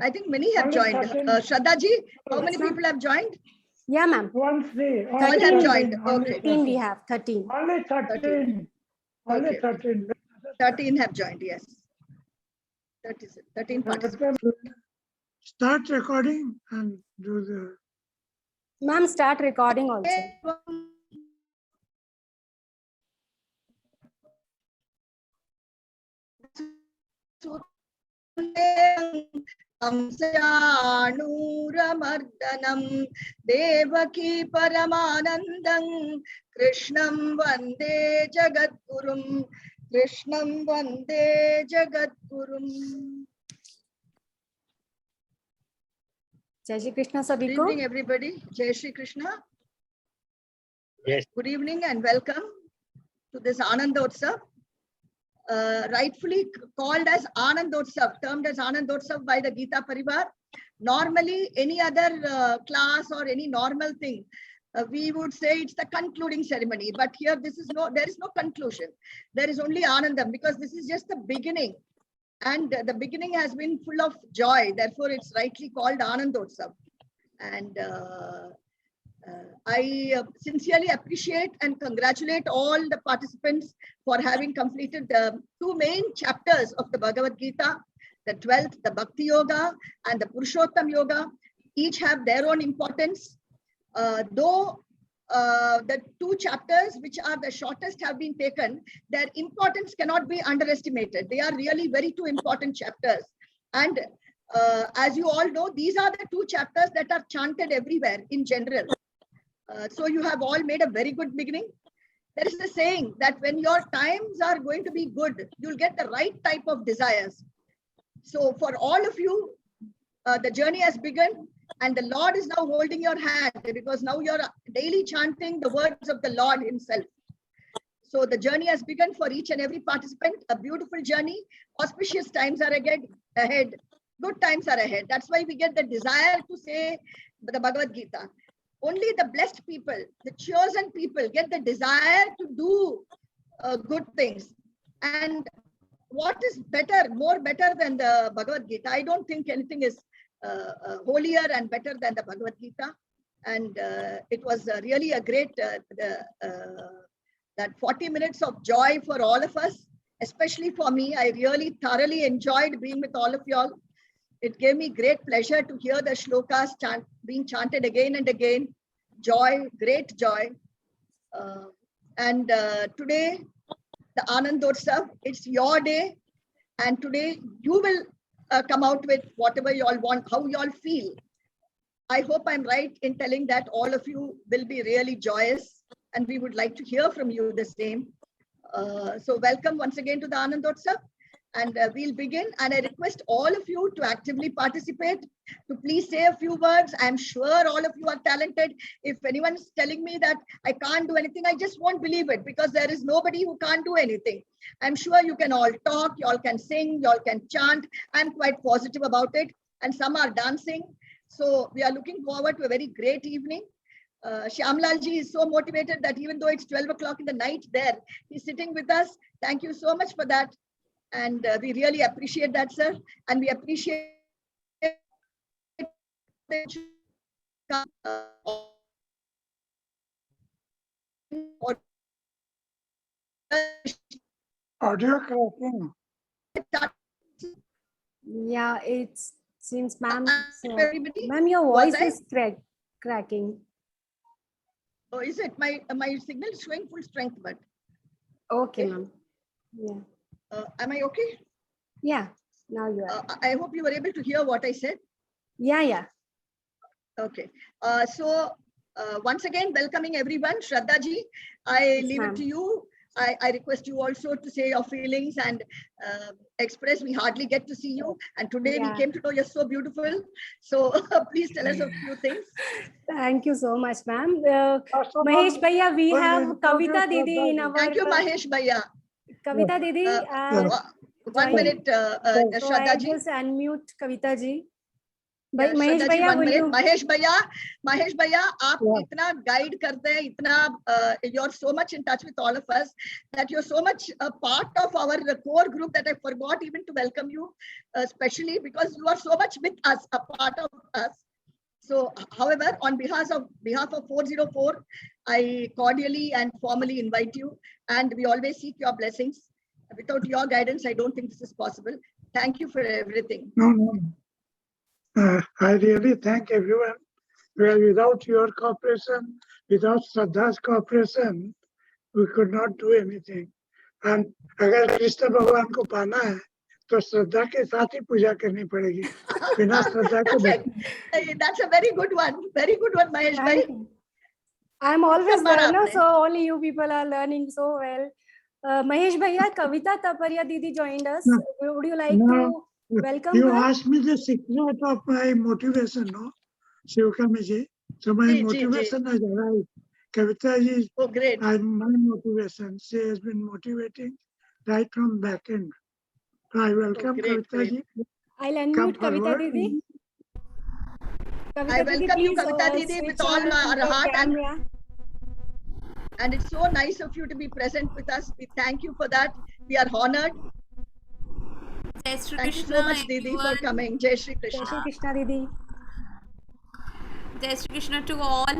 I think many have joined. Shraddha ji, how many people have joined? Yeah, ma'am. All have joined. Okay. 13 we have, 13. Only 13. Only Okay. 13. 13 have joined, yes. 13 participants. Start recording and do the. Ma'am, start recording also. Amsayanuramardanam Devaki Paramanandam Krishnam Vande Jagadgurum Krishnam Vande Jagadgurum. Jai Shri Krishna sabhi Good ko. evening, everybody. Jai Shri Krishna. Yes. Good evening and welcome to this Anandotsav. Rightfully called as Anandotsav, termed as Anandotsav by the Gita Parivar. Normally, any other class or any normal thing, we would say it's the concluding ceremony. But here, there is no conclusion. There is only Anandam, because this is just the beginning. And the beginning has been full of joy. Therefore, it's rightly called Anandotsav. And I sincerely appreciate and congratulate all the participants for having completed the two main chapters of the Bhagavad Gita, the 12th, the Bhakti Yoga and the Purushottam Yoga. Each have their own importance. Though the two chapters, which are the shortest, have been taken, their importance cannot be underestimated. They are really very two important chapters. And as you all know, these are the two chapters that are chanted everywhere in general. So you have all made a very good beginning. There is a saying that when your times are going to be good, you'll get the right type of desires. So for all of you, the journey has begun and the Lord is now holding your hand, because now you're daily chanting the words of the Lord himself. So the journey has begun for each and every participant, a beautiful journey. Auspicious times are ahead. Good times are ahead. That's why we get the desire to say the Bhagavad Gita. Only the blessed people, the chosen people, get the desire to do good things. And what is better, more better than the Bhagavad Gita? I don't think anything is holier and better than the Bhagavad Gita. And it was really a great, that 40 minutes of joy for all of us, especially for me. I really thoroughly enjoyed being with all of you all. It gave me great pleasure to hear the shlokas being chanted again and again. Joy, great joy. And today, the Anandotsav, it's your day. And today, you will come out with whatever you all want, how you all feel. I hope I'm right in telling that all of you will be really joyous. And we would like to hear from you the same. So welcome once again to the Anandotsav. And we'll begin. And I request all of you to actively participate, to please say a few words. I'm sure all of you are talented. If anyone is telling me that I can't do anything, I just won't believe it, because there is nobody who can't do anything. I'm sure you can all talk, you all can sing, you all can chant. I'm quite positive about it. And some are dancing. So we are looking forward to a very great evening. Shyamlal ji is so motivated that even though it's 12 o'clock in the night there, he's sitting with us. Thank you so much for that. And we really appreciate that, sir. And we appreciate Audio cracking. Yeah, it seems, ma'am. Everybody? Ma'am, your Was voice I? is cracking. Oh, is it? My signal is showing full strength, but Okay, Okay. ma'am. Yeah. am I okay? Yeah, now you are. I hope you were able to hear what I said. Yeah. Okay. So once again, welcoming everyone. Shraddha ji, I Yes, leave ma'am. it to you. I request you also to say your feelings and express. We hardly get to see you. And today Yeah. we came to know you're so beautiful. So please tell us a few things. Thank you so much, ma'am. First of Mahesh all, Bhaiya, we we'll have introduce Kavita Didi in Shraddha our. Thank you, Mahesh Bhaiya. Kavita Didi. One joining. minute, So Shraddha I ji. just unmute Kavita ji. Yeah, Mahesh Shraddha ji, Bhaiya, one will minute. you? Mahesh Bhaiya, आप Yeah. इतना guide करते हैं, इतना you're so much in touch with all of us that you're so much a part of our core group that I forgot even to welcome you, especially because you are so much with us, a part of us. So, however, on behalf of 404, I cordially and formally invite you, and we always seek your blessings. Without your guidance, I don't think this is possible. Thank you for everything. No, no. I really thank everyone. Well, without your cooperation, without Shraddha's cooperation, we could not do anything. And अगर कृष्ण भगवान को पाना है, तो श्रद्धा के साथ ही पूजा करनी पड़ेगी. बिना श्रद्धा के Hey, that's a very good one. Very good one, Mahesh bhai. Thank you. I'm always मारा learner, आपने. so only you people are learning so well. Mahesh Bhaiya, Kavita Taparia Didi joined us. No. Would you like No. to welcome You her? asked me the secret of my motivation, no, Shivakami ji. So my Ji, ji, ji. motivation has arrived. Kavita ji, Oh, great. my motivation. She has been motivating right from back end. So I welcome great, Kavita great. ji. I'll Come unmute Kavita forward. Didi. I Kavita Didi, welcome you, please Kavita Didi, switch with all on our your heart, camera. and it's so nice of you to be present with us. We thank you for that. We are honored. Jai Shri Thank you so Krishna, much, Didi, for everyone. coming. Jai Shri Jai Krishna. Shri Krishna Didi. Jai Shri Krishna to all.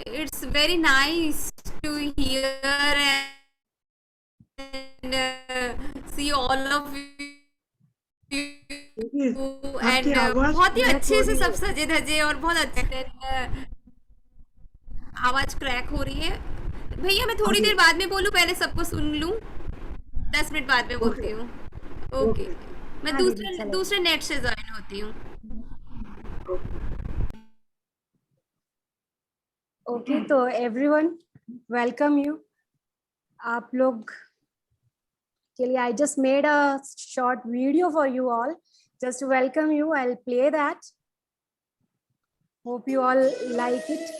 It's very nice to hear and see all of you. दीदी, And आपकी आवाज बहुत ही crack अच्छे हो से रही सब है. सजे धजे और बहुत अच्छे आवाज क्रैक हो रही है. भैया मैं थोड़ी देर बाद में बोलूं, पहले सबको सुन लूं. 10 मिनट बाद में बोलती हूँ. ओके. मैं हाँ दीदी, चलो. दूसरे नेट से ज्वाइन होती हूँ. Okay, तो everyone, welcome you. आप लोग के लिए I just made a short video for you all, just to welcome you. I'll play that. Hope you all like it.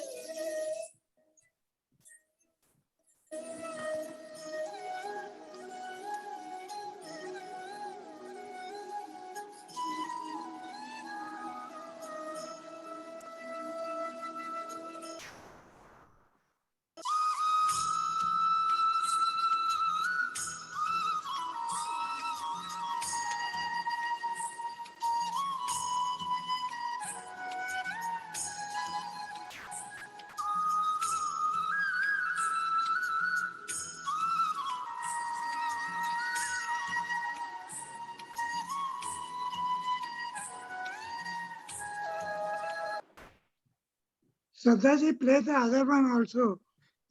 Shraddha ji, play the other one also.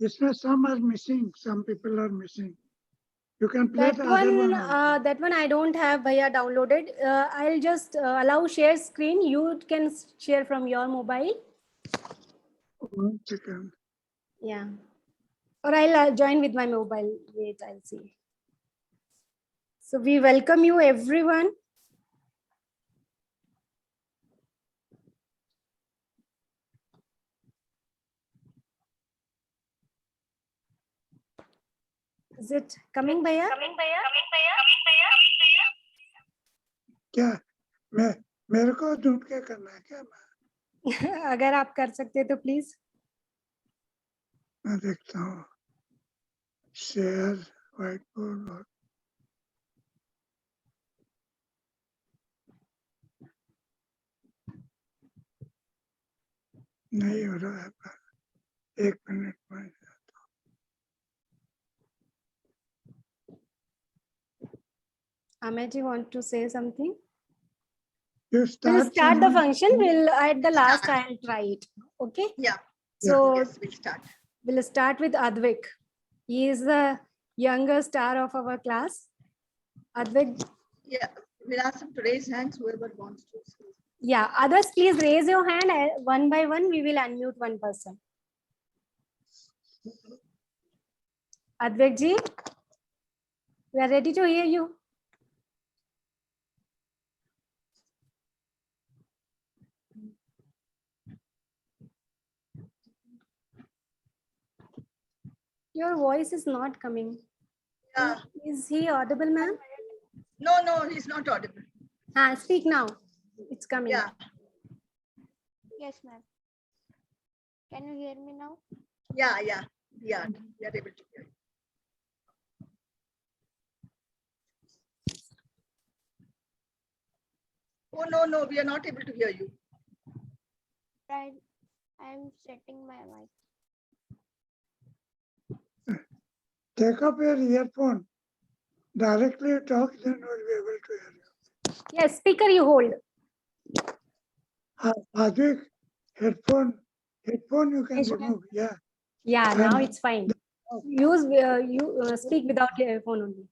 इसमें some are missing, some people are missing. You can play That the other one, one also. that one I don't have Bhaiya downloaded. I'll just allow share screen. You can share from your mobile. 1 second. Yeah. Or I'll join with my mobile. Wait, I'll see. So we welcome you, everyone. Is it coming, Bhaiya? क्या मेरे को ढूंढ के करना है क्या? अगर आप कर सकते हैं तो प्लीज. मैं देखता हूँ. शेयर व्हाइट बोर्ड और नहीं हो रहा है. पर 1 मिनट में Amit, you want to say something? you We'll start start the someone- function. We'll at the last Start. I'll try it. Okay. Yeah. So Yes, we'll start. we'll start with Advik. He is the younger star of our class. Advik, Yeah. We'll ask him to raise hands, whoever wants to. yeah. Others, please raise your hand. One by one, we will unmute one person. Advik ji, we are ready to hear you. Your voice is not coming. Yeah. Is he audible, ma'am? No, he's not audible. Speak now. It's coming. Yeah. Yes, ma'am. Can you hear me now? Yeah, we are able to hear you. Oh, no, we are not able to hear you. Right. I'm setting my mic. Take up your earphone. Directly talk, then we'll be able to hear you. Yes, speaker you hold. Advik, headphone you can Yes, ma'am. remove. Yeah. Yeah, now And- it's fine. Use speak without earphone only.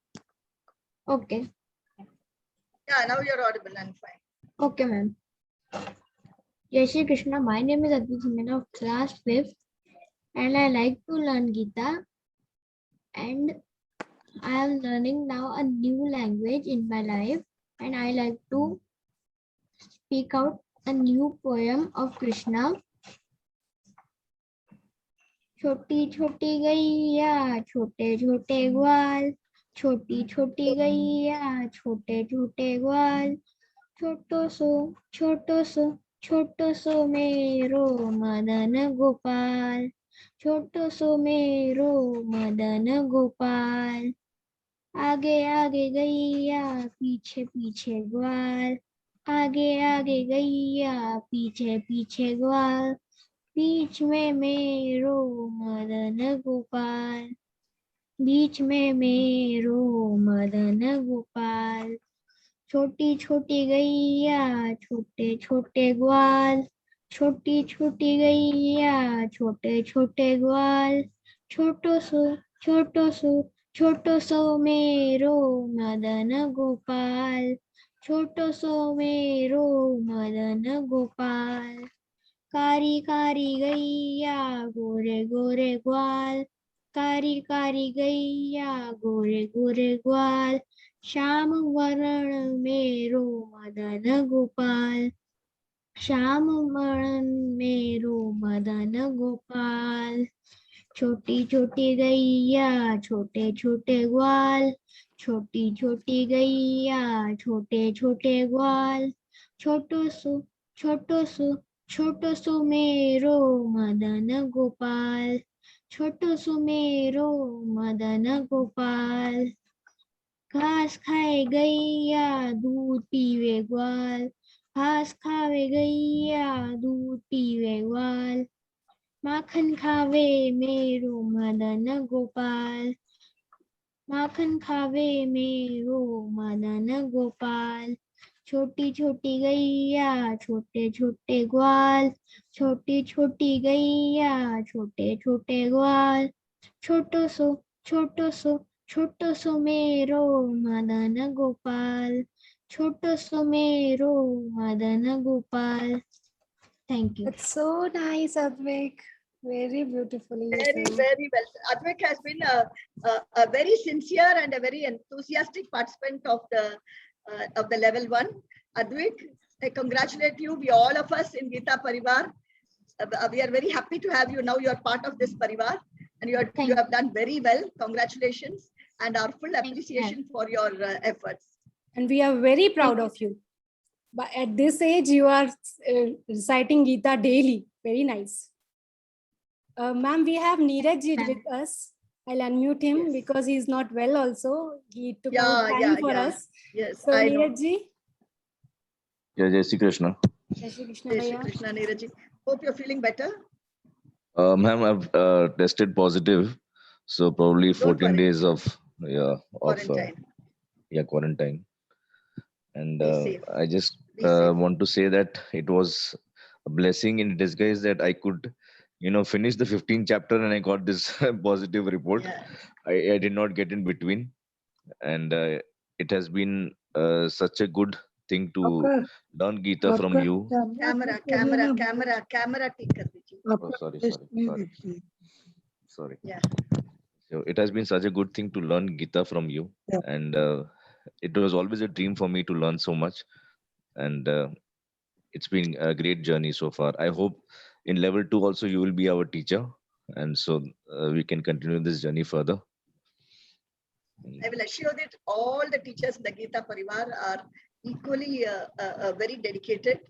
Okay. Yeah, now you're audible and fine. Okay, ma'am. Jai Shri Krishna. My name is Advait Simena of class 5th, and I like to learn Gita. And I am learning now a new language in my life, and I like to speak out a new poem of Krishna. छोटी छोटी गैया छोटे छोटे ग्वाल, छोटी छोटी गैया छोटे छोटे ग्वाल, छोटो सो मेरो मदन गोपाल, छोटो सो मेरो मदन गोपाल, आगे आगे गैया पीछे पीछे ग्वाल, आगे आगे गैया पीछे पीछे ग्वाल, बीच में मेरो मदन गोपाल, बीच में मेरो मदन गोपाल, छोटी छोटी गैया छोटे छोटे ग्वाल, छोटी छोटी गैया छोटे छोटे ग्वाल, छोटो सो मेरो मदन गोपाल, छोटो सो मेरो मदन गोपाल, कारी कारी गैया गोरे गोरे ग्वाल, कारी कारी गैया गोरे गोरे ग्वाल, श्याम वर्ण मेरो मदन गोपाल, श्याम वर्ण मेरो मदन गोपाल, छोटी छोटी गैया छोटे छोटे ग्वाल, छोटी छोटी गैया छोटे छोटे ग्वाल, छोटो सो मेरो मदन गोपाल, छोटो सो मेरो मदन गोपाल, घास खाए गैया दूध पीवे ग्वाल, घास खावे गैया दूध पीवे ग्वाल, माखन खावे मेरो मदन गोपाल, माखन खावे मेरो मदन गोपाल, छोटी छोटी गैया छोटे छोटे ग्वाल, छोटी छोटी गैया छोटे छोटे ग्वाल, छोटो सो मेरो मदन गोपाल, छोटो सो मेरो Madan Gopal. Thank you. It's so nice, Advik. Very beautifully. Very, sung. very well. Advik has been a very sincere and a very enthusiastic participant of the level 1. Advik, I congratulate you. We all of us in Gita Parivar, we are very happy to have you now. You are part of this Parivar, and you have done very well. Congratulations, and our full appreciation for your efforts. And we are very proud of you. But at this age, you are reciting Gita daily. Very nice. Ma'am, we have Neeraj ji with us. I'll unmute him Yes. because he's not well also. He took Yeah, out time yeah, for yeah. us. Yes, So I know. Neeraj ji. Yeah, Jai Shri Krishna. Jai Shri Krishna Jai Shri Bhaiya. Krishna, Neeraj ji. Hope you're feeling better. Ma'am, I've tested positive, so probably 14 worry. days of Quarantine. quarantine. And Be safe. I just Be safe. want to say that it was a blessing in disguise that I could, finish the 15th chapter and I got this positive report. Yeah. I did not get in between, and it has been such a good thing to learn Gita from you. Camera ठीक कर दीजिए. Oh, sorry. Yeah. So it has been such a good thing to learn Gita from you, Yeah. and it was always a dream for me to learn so much, and it's been a great journey so far. I hope in level 2 also you will be our teacher, and so we can continue this journey further. I will assure that all the teachers in the Gita Parivar are equally very dedicated.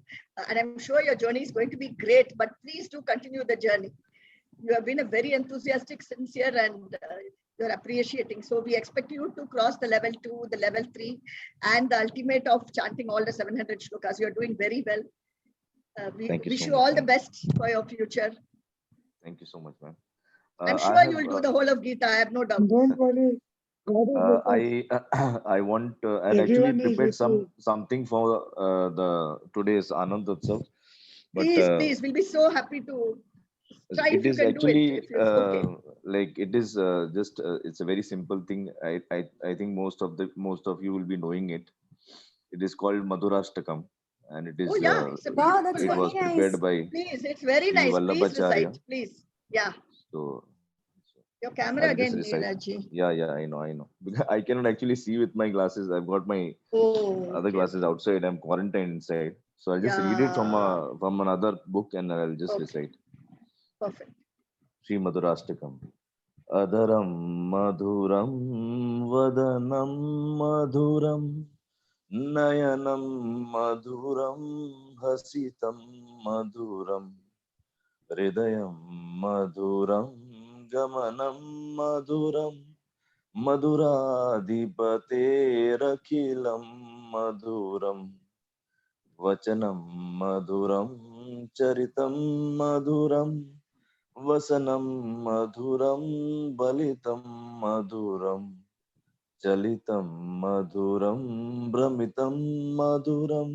And I'm sure your journey is going to be great, but please do continue the journey. You have been a very enthusiastic, sincere, and you're appreciating. So we expect you to cross the level 2, the level 3, and the ultimate of chanting all the 700 shlokas. You're doing very well. We Thank you wish so you much, all the ma'am. best for your future. Thank you so much, ma'am. I'm I sure have, you will do the whole of Gita. I have no doubt. Don't worry. God is with us. I want and actually Everyone is prepared with you. something for the today's Anand Utsav, but Please, please, we'll be so happy to try if it you is can do it. actually If it's okay. like it is just it's a very simple thing. I think most of you will be knowing it. It is called Madhurashtakam, and it is Oh yeah, it's a Wow, beautiful that's it one. was very nice. prepared by Please, it's very Sri nice. Please Vallabhacharya. recite, please. Yeah, So your camera I'll just again, recite. Neeraj. Yeah, I know. Because I cannot actually see with my glasses. I've got my Oh, other okay. glasses outside. I'm quarantined inside. So I'll just read it Yeah. from another book and I'll just Okay. recite. Perfect. Sri Madhurashtakam. Adaram madhuram vadanam madhuram nayanam madhuram hasitam madhuram hridayam madhuram gamanam madhuram madhuradhipaterakhilam madhuram vachanam madhuram charitam madhuram वसनं मधुरं बलितं मधुरं चलितं मधुरं भ्रमितं मधुरं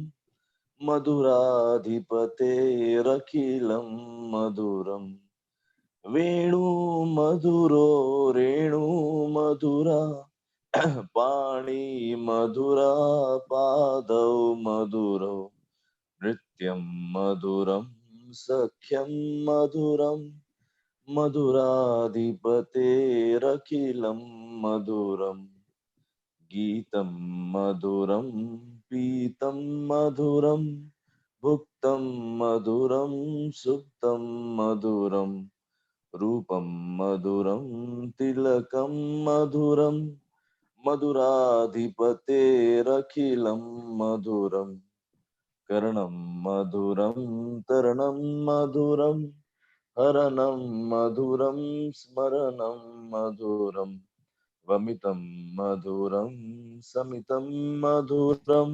मधुराधिपतेरखिलं मधुरं वेणु मधुरो रेणु मधुरा पाणि मधुरा पादौ मधुरौ नृत्यं मधुरं सख्यं मधुरम् मधुराधिपतेरखिलं मधुरं गीतं मधुरं पीतं मधुरं भुक्तं मधुरं सुप्तं मधुरं रूपं मधुरं तिलकं मधुरं मधुराधिपतेरखिलं मधुरं कर्णं मधुरं तरणं मधुरं हरणं मधुरं स्मरणं मधुरं वमितं मधुरं समितं मधुरं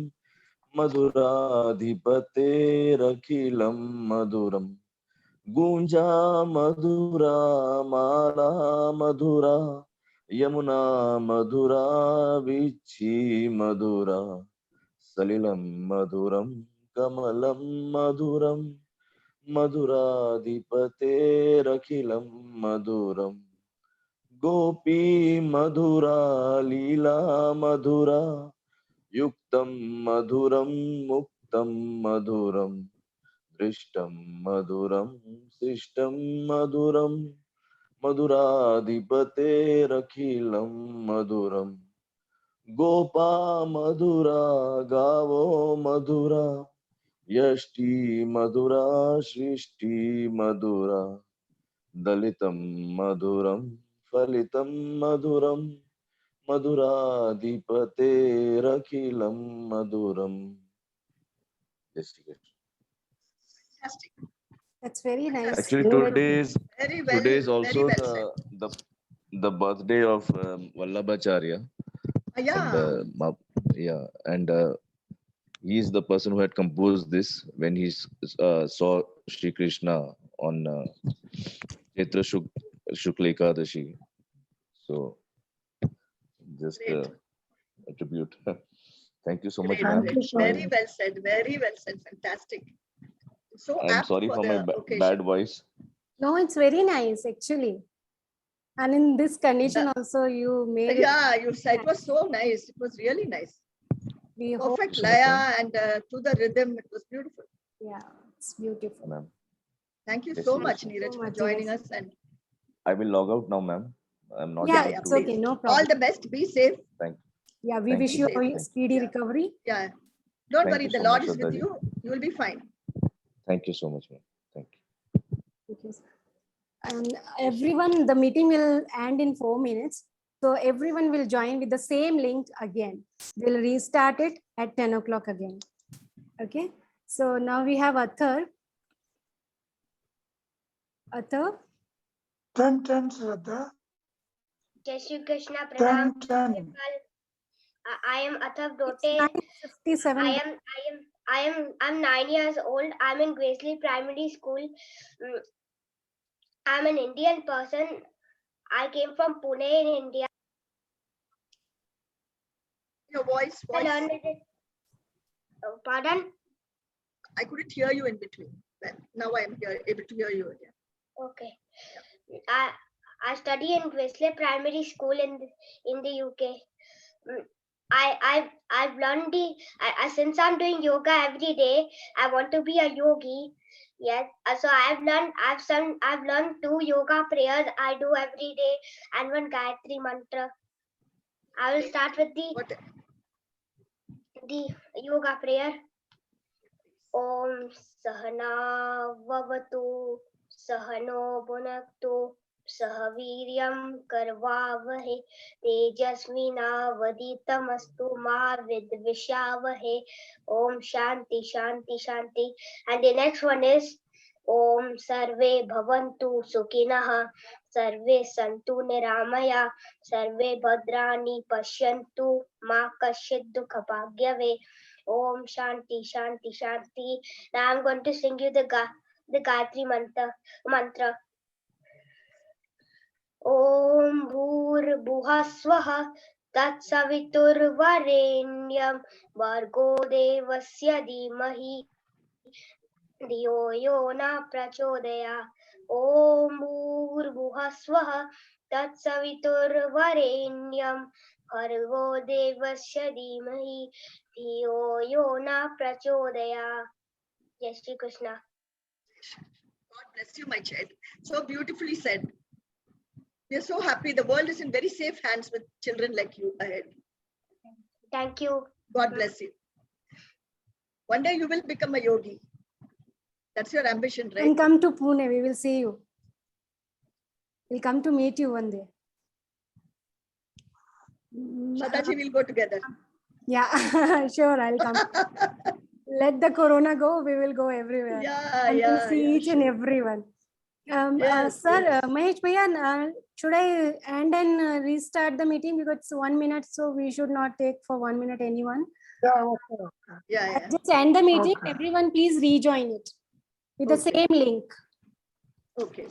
मधुराधिपतेरखिलं मधुरं गुञ्जा मधुरा माला मधुरा यमुना मधुरा वीची मधुरा सलिलं मधुरं कमलं मधुरं मधुराधिपतेरखिलं मधुरं गोपी मधुरा लीला मधुरा युक्तं मधुरं मुक्तं मधुरं दृष्टं मधुरं शिष्टं मधुरं मधुराधिपतेरखिलं मधुरं गोपा मधुरा गावो मधुरा यष्टि मधुरा सृष्टि मधुरा दलितं मधुरं फलितं मधुरं मधुराधिपतेरखिलं मधुरं Yes, yes. Fantastic. That's very nice. Actually, Very today is Very also well said. the birthday of Vallabhacharya, and Yeah. and he is the person who had composed this when he saw Shri Krishna on Chaitra Shukla Ekadashi. So just Great. a tribute. Thank you so much, Great, ma'am. great. you so Very well said. Very well said. Fantastic. So I'm apt sorry for for the my occasion. bad voice. No, it's very nice actually. And in this condition also you made it. Yeah, you said it was so nice. It was really nice. We hope, Perfect so much, laya ma'am. and to the rhythm. It was beautiful. yeah, it's beautiful. Ma'am, Thank you Yes, so yes, much, ma'am. Neeraj, So for much, joining yes. us. And I will log out now, ma'am. I'm not Yeah, able it's to. okay, no all problem. the best. Be safe. Yeah, we Thank wish you, you ma'am. a speedy Yeah. recovery. Yeah. Don't Thank worry. you The so Lord much, is with Shraddha ji. you. You will be fine. Thank you so much, ma'am. Thank you. Because, and everyone, the meeting will end in 4 minutes. So everyone will join with the same link again. We'll restart it at 10 o'clock again. Okay. So now we have Athar. Athar. 10, Shraddha. Jai Shri Krishna, 10, Pranam. 10. I am Athav It's Dote. 9:57. I'm 9 years old. I'm in Gracely Primary School. I'm an Indian person. I came from Pune in India. Your voice. I learned it. Pardon? I couldn't hear you in between. Well, now I am able to hear you again. Okay. I study in Gracely Primary School in the UK. I've learned since I'm doing yoga every day. I want to be a yogi. Yes. So I've learned 2 yoga prayers I do every day and 1 Gayatri mantra. I will start with the yoga prayer. Om Sahana Vavatu Sahano Bhunaktu Sahaviryam Karvavahe Tejasvinavaditamastu Ma Vidvishavahe. Om Shanti Shanti Shanti. And the next one is Om Sarve Bhavantu Sukhinah Sarve Santu Niramaya Sarve Bhadrani Pashyantu Ma Kaschid Dukha Bhagyave. Om Shanti Shanti Shanti. Now I'm going to sing you the Gayatri mantra. Om Bhur Swah Tat Savitur Varenyam Bhargo Devasya Dhimahi Dhiyo Yo Na Prachodaya. Om Bhur Swah Tat Savitur Varenyam Bhargo Devasya Dhimahi Dhiyo Yo Na Prachodaya. Jai Shri Krishna. God bless you, my child. So beautifully said. We are so happy. The world is in very safe hands with children like you ahead. Thank you. God bless you. One day you will become a yogi. That's your ambition, right? And come to Pune. We will see you. We'll come to meet you one day. Shraddhaji, we'll go together. Yeah, sure. I'll come. Let the corona go. We will go everywhere. Yeah, And we'll see yeah, each and sure. everyone. Yes, Sir, yes. Mahesh Bhaiya, should I end and restart the meeting because it's 1 minute, so we should not take for 1 minute anyone. Yeah, okay, okay. Yeah, I'll yeah. just end the meeting. Okay. Everyone, please rejoin it with the Okay. same link. Okay.